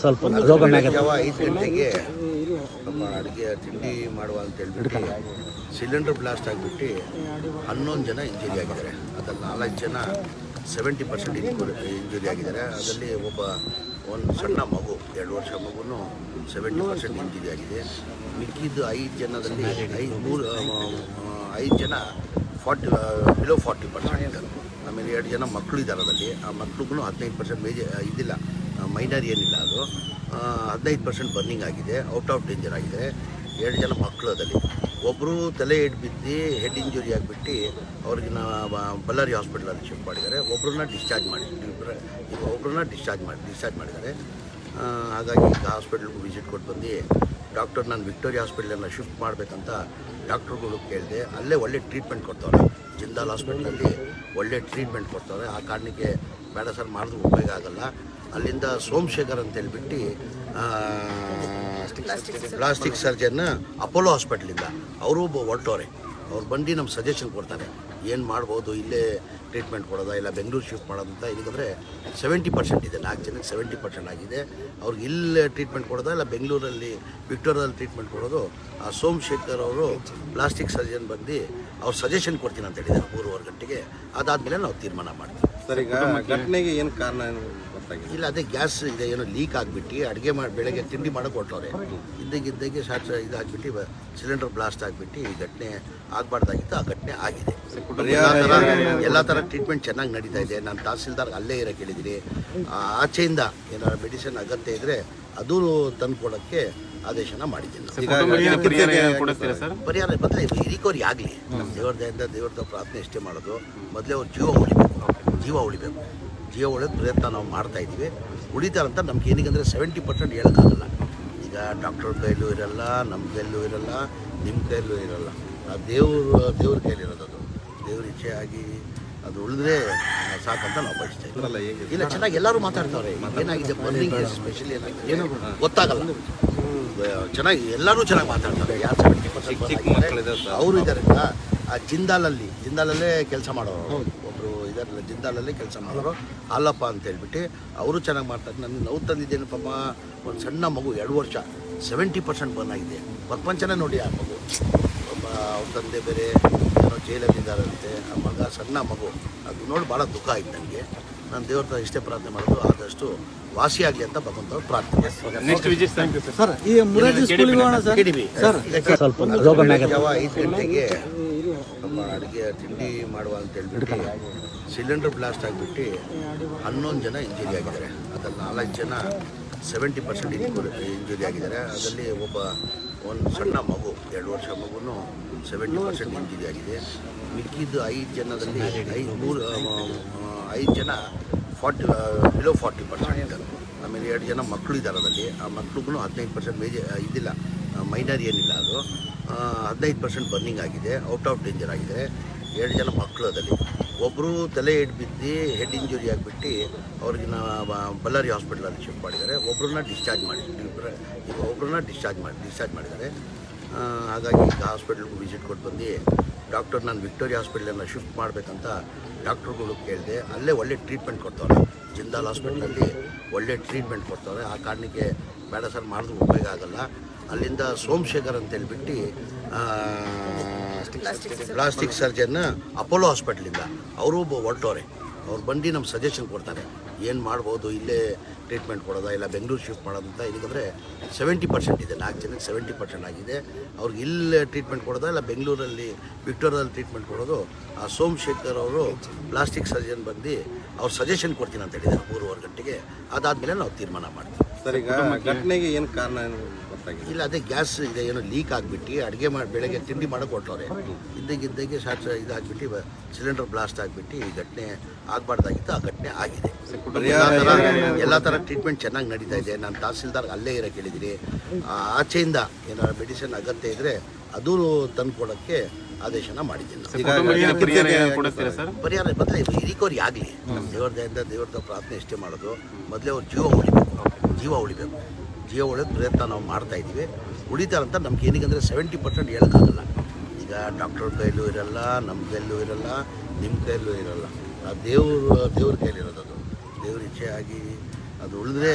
ಸ್ವಲ್ಪ ರೋಗ ಯಾವ 5 ಗಂಟೆಗೆ ನಮ್ಮ ಅಡುಗೆ ತಿಂಡಿ ಮಾಡುವ ಅಂತ ಹೇಳ್ಬಿಟ್ಟು ಸಿಲಿಂಡರ್ ಬ್ಲಾಸ್ಟ್ ಆಗಿಬಿಟ್ಟು 11 ಜನ ಇಂಜುರಿ ಆಗಿದ್ದಾರೆ. ಅದರಲ್ಲಿ 4 ಜನ 70% ಇಂಜುರಿ ಆಗಿದ್ದಾರೆ. ಅದರಲ್ಲಿ ಒಂದು ಸಣ್ಣ ಮಗು 2 ವರ್ಷ ಮಗುನು 70% ಇಂಜುರಿ ಆಗಿದೆ. ಮಿಕ್ಕಿದ್ದು 5 ಜನದಲ್ಲಿ 5 ಜನ ಬಿಲೋ 40%. ಆಮೇಲೆ 2 ಜನ ಮಕ್ಕಳು ಇದ್ದಾರೆ. ಅದರಲ್ಲಿ ಆ ಮಕ್ಳಿಗೂ 15% ಇದಿಲ್ಲ, ಮೈನರ್ ಏನಿಲ್ಲ. ಅದು 15% ಬರ್ನಿಂಗ್ ಆಗಿದೆ, ಔಟ್ ಆಫ್ ಡೇಂಜರ್ ಆಗಿದೆ. 2 ಜನ ಮಕ್ಕಳು ಅದರಲ್ಲಿ ಒಬ್ಬರು ತಲೆ ಏಟು ಬಿದ್ದು ಹೆಡ್ ಇಂಜುರಿ ಆಗಿಬಿಟ್ಟು ಅವ್ರಿಗೆ ಬಳ್ಳಾರಿ ಹಾಸ್ಪಿಟಲಲ್ಲಿ ಶಿಫ್ಟ್ ಮಾಡಿದ್ದಾರೆ. ಒಬ್ಬರನ್ನ ಡಿಸ್ಚಾರ್ಜ್ ಮಾಡಿದ್ದಾರೆ. ಹಾಗಾಗಿ ಈಗ ಹಾಸ್ಪಿಟ್ಲಿಗೂ ವಿಸಿಟ್ ಕೊಟ್ಟು ಬಂದು ಡಾಕ್ಟರ್ ನಾನು ವಿಕ್ಟೋರಿಯಾ ಹಾಸ್ಪಿಟ್ಲನ್ನು ಶಿಫ್ಟ್ ಮಾಡಬೇಕಂತ ಡಾಕ್ಟ್ರುಗಳು ಕೇಳಿದೆ. ಅಲ್ಲೇ ಒಳ್ಳೆ ಟ್ರೀಟ್ಮೆಂಟ್ ಕೊಡ್ತವ್ರೆ. ಜಿಂದಾಲ್ ಹಾಸ್ಪಿಟ್ಲಲ್ಲಿ ಒಳ್ಳೆ ಟ್ರೀಟ್ಮೆಂಟ್ ಕೊಡ್ತವ್ರೆ. ಆ ಕಾರಣಕ್ಕೆ ಬೇಡ ಸರ್ ಮಾಡಿದ್ರೆ ಉಪಯೋಗ ಆಗಲ್ಲ. ಅಲ್ಲಿಂದ ಸೋಮಶೇಖರ್ ಅಂತ ಹೇಳ್ಬಿಟ್ಟು ಪ್ಲಾಸ್ಟಿಕ್ ಸರ್ಜನ್ ಅಪೋಲೋ ಹಾಸ್ಪಿಟ್ಲಿಂದ ಅವರು ಹೊರಟವ್ರೆ. ಅವ್ರು ಬಂದು ನಮ್ಮ ಸಜೆಷನ್ ಕೊಡ್ತಾರೆ, ಏನು ಮಾಡ್ಬೋದು, ಇಲ್ಲೇ ಟ್ರೀಟ್ಮೆಂಟ್ ಕೊಡೋದಾ ಇಲ್ಲ ಬೆಂಗಳೂರು ಶಿಫ್ಟ್ ಮಾಡೋದಂತ. ಇದಕ್ಕೆ 70% ಇದೆ, 4 ಜನಕ್ಕೆ 70% ಆಗಿದೆ. ಅವ್ರಿಗೆ ಇಲ್ಲೇ ಟ್ರೀಟ್ಮೆಂಟ್ ಕೊಡೋದಾ ಇಲ್ಲ ಬೆಂಗಳೂರಲ್ಲಿ ವಿಕ್ಟೋರಿಯಾದಲ್ಲಿ ಟ್ರೀಟ್ಮೆಂಟ್ ಕೊಡೋದು. ಆ ಸೋಮಶೇಖರ್ ಅವರು ಪ್ಲಾಸ್ಟಿಕ್ ಸರ್ಜನ್ ಬಂದು ಅವ್ರು ಸಜೆಷನ್ ಕೊಡ್ತೀನಿ ಅಂತ ಹೇಳಿದ್ದಾರೆ 3:15 ಗಂಟೆಗೆ. ಅದಾದಮೇಲೆ ನಾವು ತೀರ್ಮಾನ ಮಾಡ್ತೀವಿ. ಸರ್, ಈಗ ಘಟನೆಗೆ ಏನು ಕಾರಣ ಇಲ್ಲ, ಅದೇ ಗ್ಯಾಸ್ ಇದೆ ಏನೋ ಲೀಕ್ ಆಗಿಬಿಟ್ಟು ಅಡುಗೆ ಬೆಳಗ್ಗೆ ತಿಂಡಿ ಮಾಡೋಕೆ ಹೊರಟವ್ರೆ. ಇದ್ದಾಗೆ ಇದಾಗಿಬಿಟ್ಟು ಸಿಲಿಂಡರ್ ಬ್ಲಾಸ್ಟ್ ಆಗಿಬಿಟ್ಟು ಈ ಘಟನೆ ಆಗಬಾರ್ದಾಗಿತ್ತು. ಆ ಘಟನೆ ಆಗಿದೆ. ಎಲ್ಲ ಥರ ಟ್ರೀಟ್ಮೆಂಟ್ ಚೆನ್ನಾಗಿ ನಡೀತಾ ಇದೆ. ನಾನು ತಹಸೀಲ್ದಾರ್ಗೆ ಅಲ್ಲೇ ಇರೋಕೆ ಹೇಳಿದ್ದೀನಿ. ಆಚೆಯಿಂದ ಏನಾದ್ರು ಮೆಡಿಸಿನ್ ಅಗತ್ಯ ಇದ್ದರೆ ಅದೂ ತಂದು ಕೊಡೋಕ್ಕೆ ಆದೇಶನ ಮಾಡಿದ್ದೀನಿ. ಪರಿಹಾರ ಬದಲೇ ರಿಕವರಿ ಆಗಲಿ. ದೇವ್ರದ ಪ್ರಾರ್ಥನೆ ಇಷ್ಟೇ ಮಾಡೋದು. ಮೊದಲೇ ಅವ್ರು ಜೀವ ಉಳಿಬೇಕು. ಜೀವ ಉಳಿದ ಪ್ರಯತ್ನ ನಾವು ಮಾಡ್ತಾ ಇದ್ದೀವಿ. ಉಳಿತಾರಂತ ನಮ್ಗೆ ಏನೀಗಂದರೆ 70% ಹೇಳೋಕ್ಕಾಗಲ್ಲ. ಈಗ ಡಾಕ್ಟರ್ ಕೈಲೂ ಇರಲ್ಲ, ನಮ್ಮ ಕೈಲೂ ಇರಲ್ಲ, ನಿಮ್ಮ ಕೈಲೂ ಇರಲ್ಲ. ದೇವ್ರ ಕೈಲಿರೋದು. ಅದು ದೇವ್ರ ಇಚ್ಛೆ ಆಗಿ ಅದು ಉಳಿದ್ರೆ ಸಾಕಂತ ನಾವು ಬಯಸ್ತಾ ಇದ್ದೀವಿ. ಇಲ್ಲ, ಚೆನ್ನಾಗಿ ಎಲ್ಲರೂ ಮಾತಾಡ್ತಾವ್ರೆ. ಏನಾಗಿದೆ ಬರ್ನಿಂಗ್ ಸ್ಪೆಷಲಿ ಏನೋ ಗೊತ್ತಾಗಲ್ಲ. ಚೆನ್ನಾಗಿ ಎಲ್ಲರೂ ಚೆನ್ನಾಗಿ ಮಾತಾಡ್ತಾರೆ. ಯಾರು 70% ಅವರು ಇದ್ದಾರೆ. ಆ ಜಿಂದಾಲಲ್ಲೇ ಕೆಲಸ ಮಾಡೋರು ಒಬ್ಬರು ಇದಾರಲ್ಲ, ಜಿಂದಾಲಲ್ಲೇ ಕೆಲಸ ಮಾಡೋರು ಹಾಲಪ್ಪ ಅಂತ ಹೇಳ್ಬಿಟ್ಟು ಅವರು ಚೆನ್ನಾಗಿ ಮಾಡ್ತಾರೆ. ನನಗೆ ನೋವು ತಂದಿದ್ದೇನೆ ಪಾಪ. ಒಂದು ಸಣ್ಣ ಮಗು 2 ವರ್ಷ 70% ಬರ್ನ್ ಆಗಿದೆ. ಪ್ರಪಂಚನೇ ನೋಡಿ ಆ ಮಗು. ಅವ್ರ ತಂದೆ ಬೇರೆ ಏನೋ ಜೈಲಲ್ಲಿದ್ದಾರಂತೆ. ಆ ಮಗ ಸಣ್ಣ ಮಗು. ಅದು ನೋಡಿ ಭಾಳ ದುಃಖ ಆಯ್ತು ನನಗೆ. ನಾನು ದೇವ್ರ ಹತ್ರ ಇಷ್ಟೇ ಪ್ರಾರ್ಥನೆ ಮಾಡೋದು, ಆದಷ್ಟು ವಾಸಿಯಾಗಲಿ ಅಂತ ಭಗವಂತವ್ರು ಪ್ರಾರ್ಥನೆ. ಯಾವ 5 ಗಂಟೆಗೆ ನಮ್ಮ ಅಡುಗೆ ತಿಂಡಿ ಮಾಡುವ ಅಂತ ಹೇಳ್ಬಿಟ್ಟು ಸಿಲಿಂಡರ್ ಬ್ಲಾಸ್ಟ್ ಆಗಿಬಿಟ್ಟು 11 ಜನ ಇಂಜುರಿ ಆಗಿದ್ದಾರೆ. ಅದರಲ್ಲಿ 4 ಜನ 70% ಇಂಜುರಿ ಆಗಿದ್ದಾರೆ. ಅದರಲ್ಲಿ ಒಂದು ಸಣ್ಣ ಮಗು 2 ವರ್ಷ ಮಗುನು 70% ಇಂಜುರಿ ಆಗಿದೆ. ಮಿಕ್ಕಿದ್ದು 5 ಜನದಲ್ಲಿ 5 ಜನ ಬಿಲೋ 40%. ಆಮೇಲೆ 2 ಜನ ಮಕ್ಕಳು ಇದ್ದಾರೆ. ಅದರಲ್ಲಿ ಆ ಮಕ್ಳಿಗೂ 15% ಇದಿಲ್ಲ, ಮೈನರ್ ಏನಿಲ್ಲ. ಅದು 15% ಬರ್ನಿಂಗ್ ಆಗಿದೆ, ಔಟ್ ಆಫ್ ಡೇಂಜರ್ ಆಗಿದೆ. 2 ಜನ ಮಕ್ಕಳು ಅದರಲ್ಲಿ ಒಬ್ಬರು ತಲೆ ಏಟು ಬಿದ್ದು ಹೆಡ್ ಇಂಜುರಿ ಆಗಿಬಿಟ್ಟು ಅವ್ರಿಗೆ ಬಳ್ಳಾರಿ ಹಾಸ್ಪಿಟಲಲ್ಲಿ ಶಿಫ್ಟ್ ಮಾಡಿದ್ದಾರೆ. ಒಬ್ಬರನ್ನ ಡಿಸ್ಚಾರ್ಜ್ ಮಾಡಿದ್ದಾರೆ. ಹಾಗಾಗಿ ಈಗ ಹಾಸ್ಪಿಟ್ಲಿಗೂ ವಿಸಿಟ್ ಕೊಟ್ಟು ಬಂದು ಡಾಕ್ಟರ್ ನಾನು ವಿಕ್ಟೋರಿಯಾ ಹಾಸ್ಪಿಟ್ಲನ್ನು ಶಿಫ್ಟ್ ಮಾಡಬೇಕಂತ ಡಾಕ್ಟ್ರುಗಳು ಕೇಳಿದೆ. ಅಲ್ಲೇ ಒಳ್ಳೆ ಟ್ರೀಟ್ಮೆಂಟ್ ಕೊಡ್ತವ್ರೆ. ಜಿಂದಾಲ್ ಹಾಸ್ಪಿಟ್ಲಲ್ಲಿ ಒಳ್ಳೆ ಟ್ರೀಟ್ಮೆಂಟ್ ಕೊಡ್ತವ್ರೆ. ಆ ಕಾರಣಕ್ಕೆ ಬೇಡ ಸರ್ ಮಾಡಿದ್ರೆ ಉಪಯೋಗ ಆಗಲ್ಲ. ಅಲ್ಲಿಂದ ಸೋಮಶೇಖರ್ ಅಂತ ಹೇಳ್ಬಿಟ್ಟು ಪ್ಲಾಸ್ಟಿಕ್ ಸರ್ಜನ್ ಅಪೋಲೋ ಹಾಸ್ಪಿಟ್ಲಿಂದ ಅವರು ಹೊರಟವ್ರೆ. ಅವ್ರು ಬಂದು ನಮ್ಮ ಸಜೆಷನ್ ಕೊಡ್ತಾರೆ, ಏನು ಮಾಡ್ಬೋದು, ಇಲ್ಲೇ ಟ್ರೀಟ್ಮೆಂಟ್ ಕೊಡೋದಾ ಇಲ್ಲ ಬೆಂಗಳೂರು ಶಿಫ್ಟ್ ಮಾಡೋದಂತ. ಇದಕ್ಕೆ 70% ಇದೆ, 4 ಜನಕ್ಕೆ 70% ಆಗಿದೆ. ಅವ್ರಿಗೆ ಇಲ್ಲೇ ಟ್ರೀಟ್ಮೆಂಟ್ ಕೊಡೋದಾ ಇಲ್ಲ ಬೆಂಗಳೂರಲ್ಲಿ ವಿಕ್ಟೋರಿಯಾದಲ್ಲಿ ಟ್ರೀಟ್ಮೆಂಟ್ ಕೊಡೋದು. ಆ ಸೋಮಶೇಖರ್ ಅವರು ಪ್ಲಾಸ್ಟಿಕ್ ಸರ್ಜನ್ ಬಂದು ಅವ್ರು ಸಜೆಷನ್ ಕೊಡ್ತೀನಿ ಅಂತ ಹೇಳಿದ್ದಾರೆ 3:15 ಗಂಟೆಗೆ. ಅದಾದಮೇಲೆ ನಾವು ತೀರ್ಮಾನ ಮಾಡ್ತೀವಿ. ಸರ್, ಈಗ ಘಟನೆಗೆ ಏನು ಕಾರಣ ಇಲ್ಲ, ಅದೇ ಗ್ಯಾಸ್ ಇದೆ ಏನೋ ಲೀಕ್ ಆಗಿಬಿಟ್ಟು ಅಡುಗೆ ಬೆಳಗ್ಗೆ ತಿಂಡಿ ಮಾಡೋಕೆ ಹೊರಟವ್ರೆ. ಇದ್ದಾಗೆ ಇದಾಗಿಬಿಟ್ಟು ಸಿಲಿಂಡರ್ ಬ್ಲಾಸ್ಟ್ ಆಗಿಬಿಟ್ಟು ಈ ಘಟನೆ ಆಗಬಾರ್ದಾಗಿತ್ತು. ಆ ಘಟನೆ ಆಗಿದೆ. ಎಲ್ಲ ಥರ ಟ್ರೀಟ್ಮೆಂಟ್ ಚೆನ್ನಾಗಿ ನಡೀತಾ ಇದೆ. ನಾನು ತಹಸೀಲ್ದಾರ್ಗೆ ಅಲ್ಲೇ ಇರೋಕೆ ಹೇಳಿದ್ದೀನಿ. ಆಚೆಯಿಂದ ಏನಾದ್ರು ಮೆಡಿಸಿನ್ ಅಗತ್ಯ ಇದ್ದರೆ ಅದೂ ತಂದು ಕೊಡೋಕ್ಕೆ ಆದೇಶನ ಮಾಡಿದ್ದೀನಿ. ಪರಿಹಾರ ಬದಲೇ ರಿಕವರಿ ಆಗಲಿ. ದೇವ್ರದ ಪ್ರಾರ್ಥನೆ ಇಷ್ಟೇ ಮಾಡೋದು. ಮೊದಲೇ ಅವ್ರು ಜೀವ ಉಳಿಬೇಕು. ಜೀವ ಉಳಿದ ಪ್ರಯತ್ನ ನಾವು ಮಾಡ್ತಾ ಇದ್ದೀವಿ. ಉಳಿತಾರಂತ ನಮ್ಗೆ ಏನೀಗಂದರೆ 70% ಹೇಳೋಕ್ಕಾಗಲ್ಲ. ಈಗ ಡಾಕ್ಟರ್ ಕೈಲೂ ಇರಲ್ಲ, ನಮ್ಮ ಕೈಲೂ ಇರಲ್ಲ, ನಿಮ್ಮ ಕೈಲೂ ಇರಲ್ಲ. ದೇವ್ರ ಕೈಲಿರೋದು. ಅದು ದೇವ್ರ ಇಚ್ಛೆ ಆಗಿ ಅದು ಉಳಿದ್ರೆ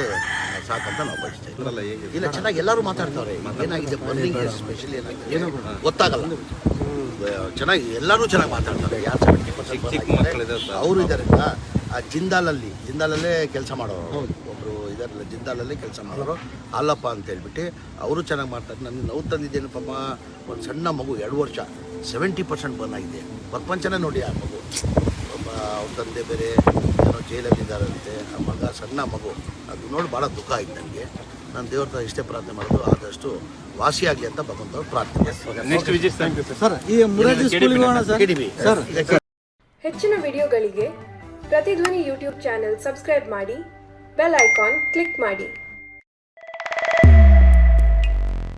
ಸಾಕಂತ ನಾವು ಬಯಸ್ತಾ ಇದ್ದೀವಿ. ಅಲ್ಲ ಹೇಗೆ ಇಲ್ಲ ಚೆನ್ನಾಗಿ ಎಲ್ಲರೂ ಮಾತಾಡ್ತಾರೆ ಏನಾಗಿದೆ ಬರ್ನಿಂಗ್ ಸ್ಪೆಷಲಿ ಏನಾಗಿದೆ ಗೊತ್ತಾಗಲ್ಲ. ಚೆನ್ನಾಗಿ ಎಲ್ಲರೂ ಚೆನ್ನಾಗಿ ಮಾತಾಡ್ತಾರೆ. ಯಾರು 70% ಅವರು ಇದ್ದಾರೆ. ಆ ಜಿಂದಾಲಲ್ಲೇ ಕೆಲಸ ಮಾಡೋರು ಒಬ್ಬರು ಇದಾರಲ್ಲ, ಜಿಂದಾಲಲ್ಲೇ ಕೆಲಸ ಮಾಡೋರು ಹಾಲಪ್ಪ ಅಂತ ಹೇಳ್ಬಿಟ್ಟು ಅವರು ಚೆನ್ನಾಗಿ ಮಾಡ್ತಾರೆ. ನನಗೆ ನೋವು ತಂದಿದ್ದೇನು ಪಾಪ, ಒಂದು ಸಣ್ಣ ಮಗು 2 ವರ್ಷ 70% ಬರ್ನ್ ಆಗಿದೆ. ಪ್ರಪಂಚನೇ ನೋಡಿ ಆ ಮಗು. ಒಬ್ಬ ಅವ್ರ ತಂದೆ ಬೇರೆ ಏನೋ ಜೈಲಲ್ಲಿದ್ದಾರಂತೆ, ಆ ಮಗ ಸಣ್ಣ ಮಗು. ಅದು ನೋಡಿ ಭಾಳ ದುಃಖ ಆಯ್ತು ನನಗೆ. ನಾನು ದೇವ್ರ ಹತ್ರ ಇಷ್ಟೇ ಪ್ರಾರ್ಥನೆ ಮಾಡೋದು, ಆದಷ್ಟು ವಾಸಿಯಾಗಲಿ ಅಂತ ಭಗವಂತವ್ರು ಪ್ರಾರ್ಥನೆ. ನೆಕ್ಸ್ಟ್ ವಿಸಿಟ್ ಸರ್ ಈ ಮುರಾರ್ಜಿ ಸ್ಕೂಲಿಗೆ ಹೋಗೋಣ ಸರ್. KDB. ಹೆಚ್ಚಿನ ವಿಡಿಯೋಗಳಿಗೆ ಪ್ರತಿಧ್ವನಿ ಯೂಟ್ಯೂಬ್ ಚಾನೆಲ್ ಸಬ್ಸ್ಕ್ರೈಬ್ ಮಾಡಿ, ಬೆಲ್ ಐಕಾನ್ ಕ್ಲಿಕ್ ಮಾಡಿ.